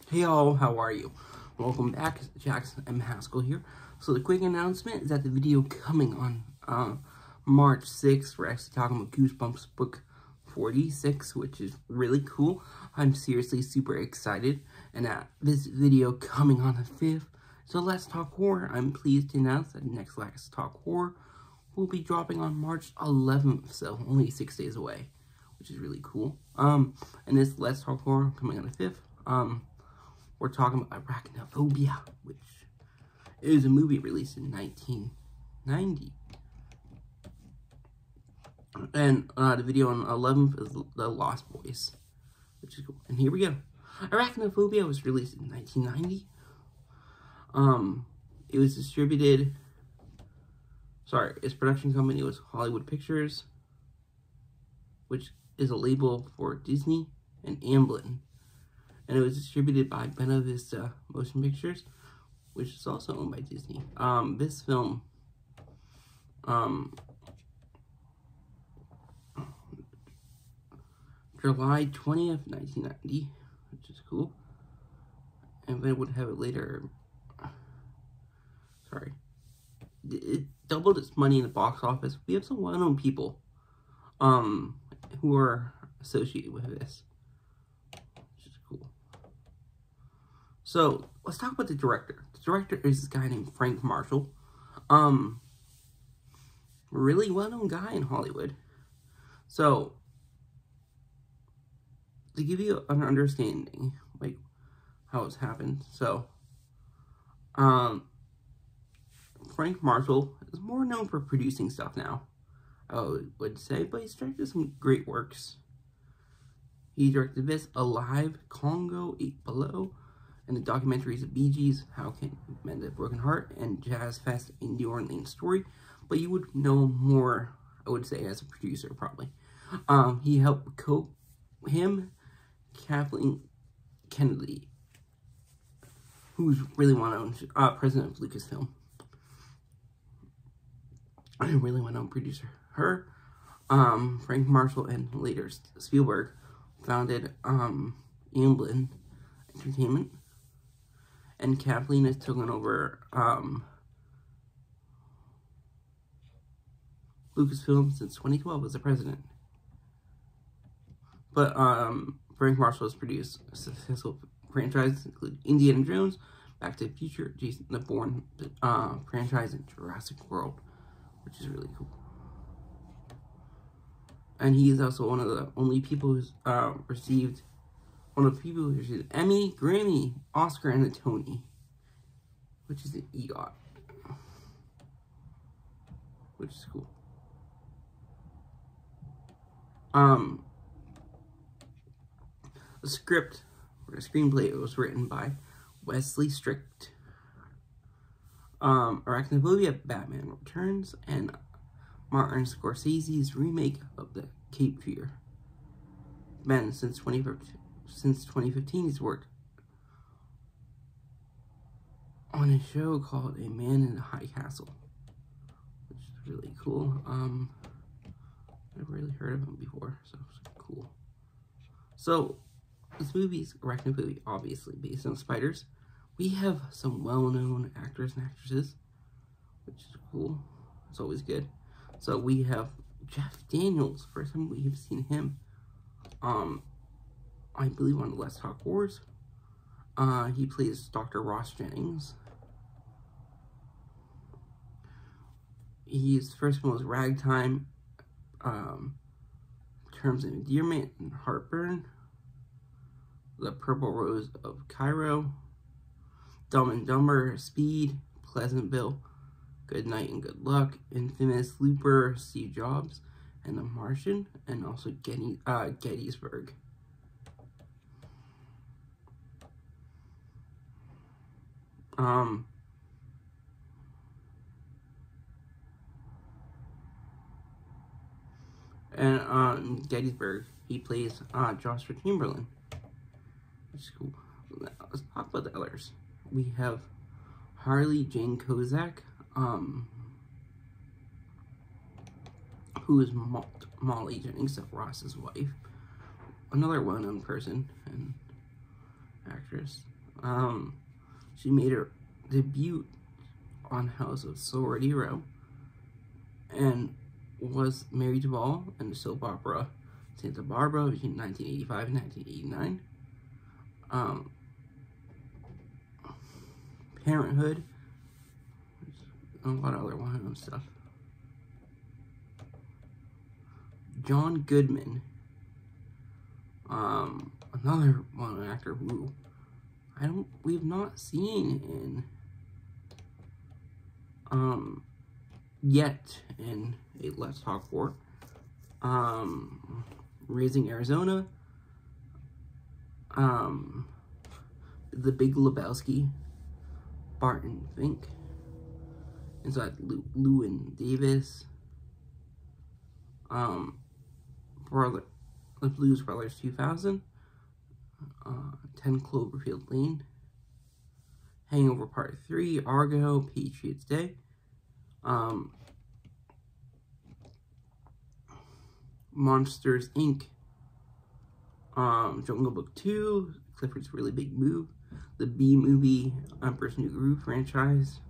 Hey all, how are you? Welcome back, Jackson M. Haskell here. So the quick announcement is that the video coming on March 6th, we're actually talking about Goosebumps book 46, which is really cool. I'm seriously super excited. And this video coming on the 5th, so Let's Talk Horror, I'm pleased to announce that next Let's Talk Horror will be dropping on March 11th, so only 6 days away, which is really cool. And this Let's Talk Horror coming on the 5th, we're talking about Arachnophobia, which is a movie released in 1990. And the video on the 11th is The Lost Boys, which is cool. And here we go. Arachnophobia was released in 1990. It was distributed, its production company was Hollywood Pictures, which is a label for Disney and Amblin. And it was distributed by Buena Vista Motion Pictures, which is also owned by Disney. This film, July 20th, 1990, which is cool. And then it would have it later, it doubled its money in the box office. We have some well-known people, who are associated with this. So, let's talk about the director. The director is this guy named Frank Marshall. Really well-known guy in Hollywood. So, to give you an understanding, like, how it's happened. So, Frank Marshall is more known for producing stuff now, I would say, but he's directed some great works. He directed this, Alive, Congo, 8 Below, and the documentaries of Bee Gees, How Can You Mend a Broken Heart, and Jazz Fest, a New Orleans Story. But you would know more, I would say, as a producer, probably. He helped him, Kathleen Kennedy, who's really well-known, president of Lucasfilm. A really well-known producer. Her, Frank Marshall, and later Spielberg founded Amblin Entertainment. And Kathleen has taken over Lucasfilm since 2012 as the president. But Frank Marshall has produced successful franchises including Indiana Jones, Back to the Future, Jason the Bourne franchise, and Jurassic World, which is really cool. And he is also one of the only people who's received Emmy, Grammy, Oscar, and a Tony, which is an EGOT, which is cool. The script or the screenplay was written by Wesley Strict. Arachnophobia, Batman Returns, and Martin Scorsese's remake of the Cape Fear. Man, since 2015, he's worked on a show called A Man in the High Castle, which is really cool. I've never really heard of him before, so it's cool. So, this movie is Arachnophobia, obviously based on spiders. We have some well-known actors and actresses, which is cool. It's always good. So, we have Jeff Daniels. First time we've seen him, I believe on the Let's Talk Wars. He plays Dr. Ross Jennings. His first one was Ragtime, Terms of Endearment and Heartburn, The Purple Rose of Cairo, Dumb and Dumber, Speed, Pleasantville, Good Night and Good Luck, Infamous, Looper, Steve Jobs, and The Martian, and also Gettysburg. And Gettysburg, he plays Joshua Chamberlain, which is cool. Now, let's talk about the others. We have Harley Jane Kozak, who is Molly Jennings, Ross's wife. Another well-known person and actress. She made her debut on House of Sorority and was Mary Duvall in the soap opera Santa Barbara between 1985 and 1989. Parenthood, and a lot of other well-known stuff. John Goodman, another well-known actor who we've not seen in yet in a Let's Talk 4. Raising Arizona, The Big Lebowski, Barton Fink, inside Llewyn Davis, The Blues Brothers 2000, 10 Cloverfield Lane, Hangover Part 3, Argo, Patriots Day, Monsters, Inc., Jungle Book 2, Clifford's Really Big Move, the B-Movie, Emperor's New Groove franchise,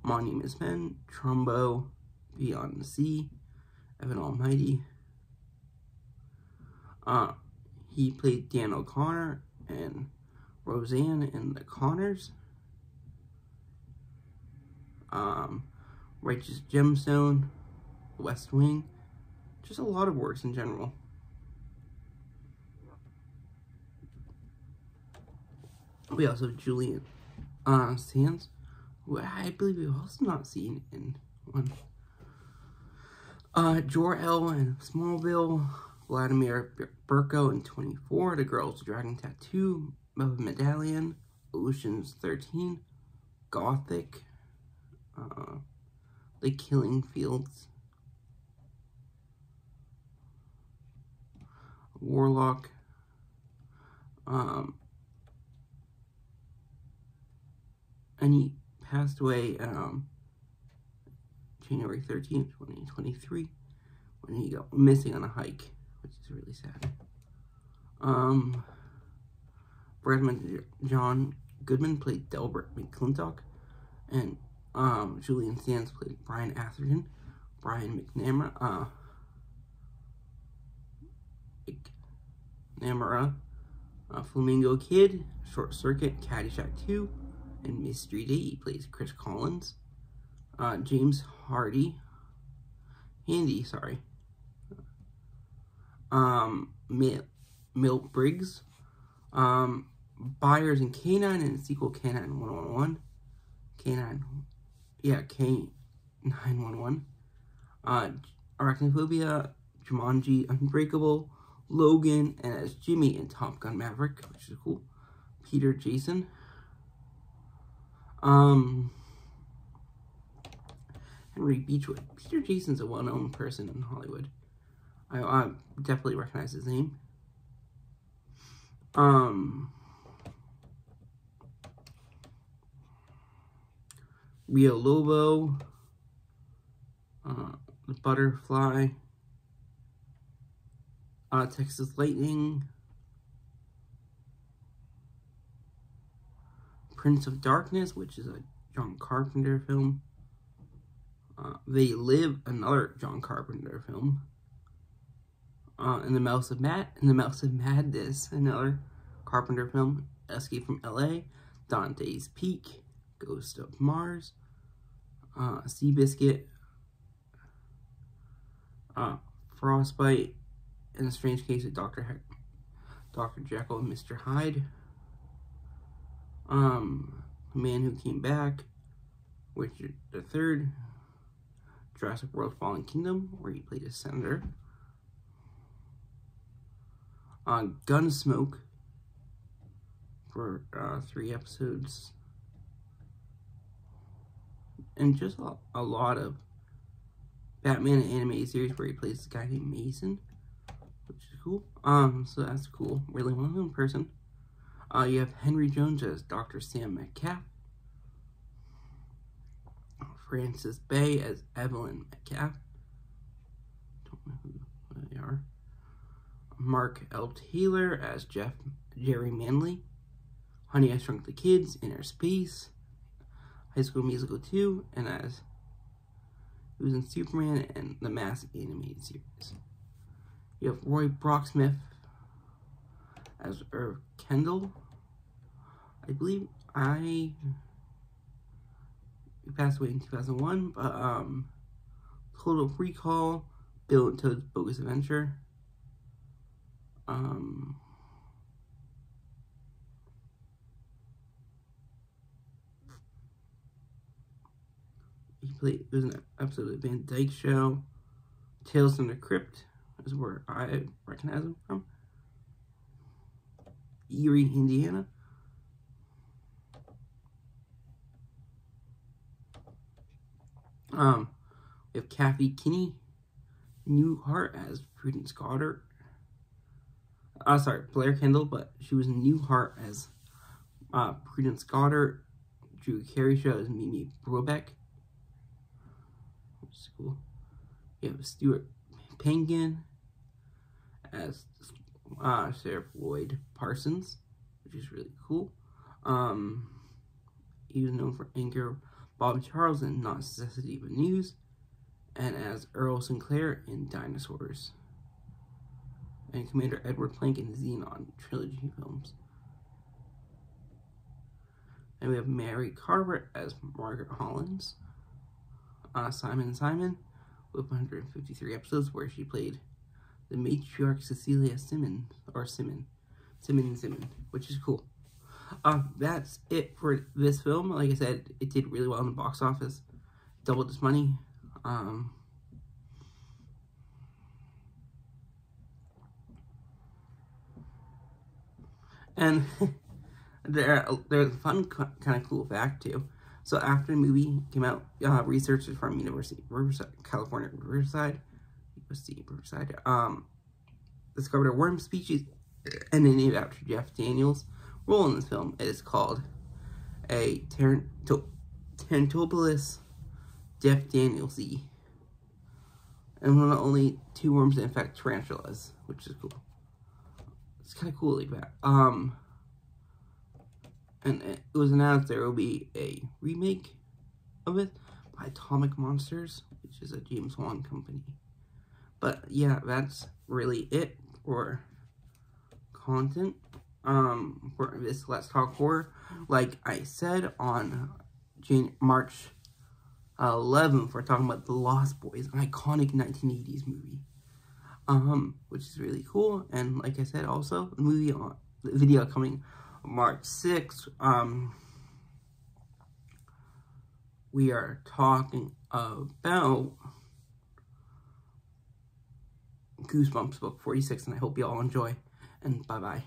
Monuments Men, Trumbo, Beyond the Sea, Evan Almighty. He played Dan O'Connor and Roseanne in The Connors. Righteous Gemstone, West Wing. Just a lot of works in general. We also have Julian Sands, who I believe we've also not seen in one. Jor-El in Smallville, Vladimir Burko in 24, The Girl's Dragon Tattoo, Velvet Medallion, Ocean's 13, Gothic, The Killing Fields, Warlock, and he passed away January 13th, 2023, when he got missing on a hike, which is really sad. Bradman John Goodman played Delbert McClintock, and Julian Sands played Brian Atherton. Brian McNamara, Flamingo Kid, Short Circuit, Caddyshack 2, and Mystery Day, he plays Chris Collins. James Handy, sorry. Milt Briggs, Byers and K9 in the sequel K9 111. K911. Arachnophobia, Jumanji, Unbreakable, Logan, and as Jimmy in Top Gun Maverick, which is cool. Peter Jason. Henry Beechwood. Peter Jason's a well-known person in Hollywood. I definitely recognize his name. Rio Lobo, The Butterfly, Texas Lightning, Prince of Darkness, which is a John Carpenter film. They Live, another John Carpenter film. In the Mouse of Madness, another Carpenter film. Escape from LA, Dante's Peak, Ghost of Mars, Seabiscuit, Frostbite, and The Strange Case of Dr. Jekyll and Mr. Hyde, The Man Who Came Back, Richard III, Jurassic World Fallen Kingdom, where he played a senator, Gunsmoke, for 3 episodes, and just a lot of Batman animated series where he plays this guy named Mason, which is cool. So that's cool. Really well-known person. You have Henry Jones as Dr. Sam Metcalf, Frances Bay as Evelyn Metcalf. Don't know who they are. Mark L. Taylor as Jerry Manley. Honey, I Shrunk the Kids, Inner Space, High School Musical 2, and as he was in Superman and the Mask animated series. You have Roy Brocksmith as Irv Kendall. I believe he passed away in 2001, but Total Recall, Bill and Toad's Bogus Adventure. It was an episode of the Van Dyke Show. Tales from the Crypt is where I recognize him from. Erie, Indiana. We have Kathy Kinney Newhart as Prudence Goddard. Blair Kendall, but she was Newhart as Prudence Goddard. Drew Carey Show as Mimi Brobeck. Which is cool. You have Stuart Pangan as Sarah Floyd Parsons, which is really cool. He was known for anchor Bob Charles in Not Necessity But News, and as Earl Sinclair in Dinosaurs, and Commander Edward Plank in Xenon trilogy films. And we have Mary Carver as Margaret Hollins. Simon with 153 episodes, where she played the matriarch Cecilia Simmons, which is cool. That's it for this film. Like I said, it did really well in the box office, doubled its money. And there's a fun, kind of cool fact too. So after the movie came out, researchers from University of Riverside, California, Riverside, discovered a worm species and they named it after Jeff Daniels' role in this film. It is called a Tantobulus Jeff Daniels-y, and one of the only 2 worms that infect tarantulas, which is cool. It's kind of cool like that. And it was announced there will be a remake of it by Atomic Monsters, which is a James Wan company. But yeah, that's really it for content for this Let's Talk Horror. Like I said, on March 11th, we're talking about The Lost Boys, an iconic 1980s movie, which is really cool. And like I said, also the video coming March 6th, we are talking about Goosebumps book 46, and I hope you all enjoy, and bye-bye.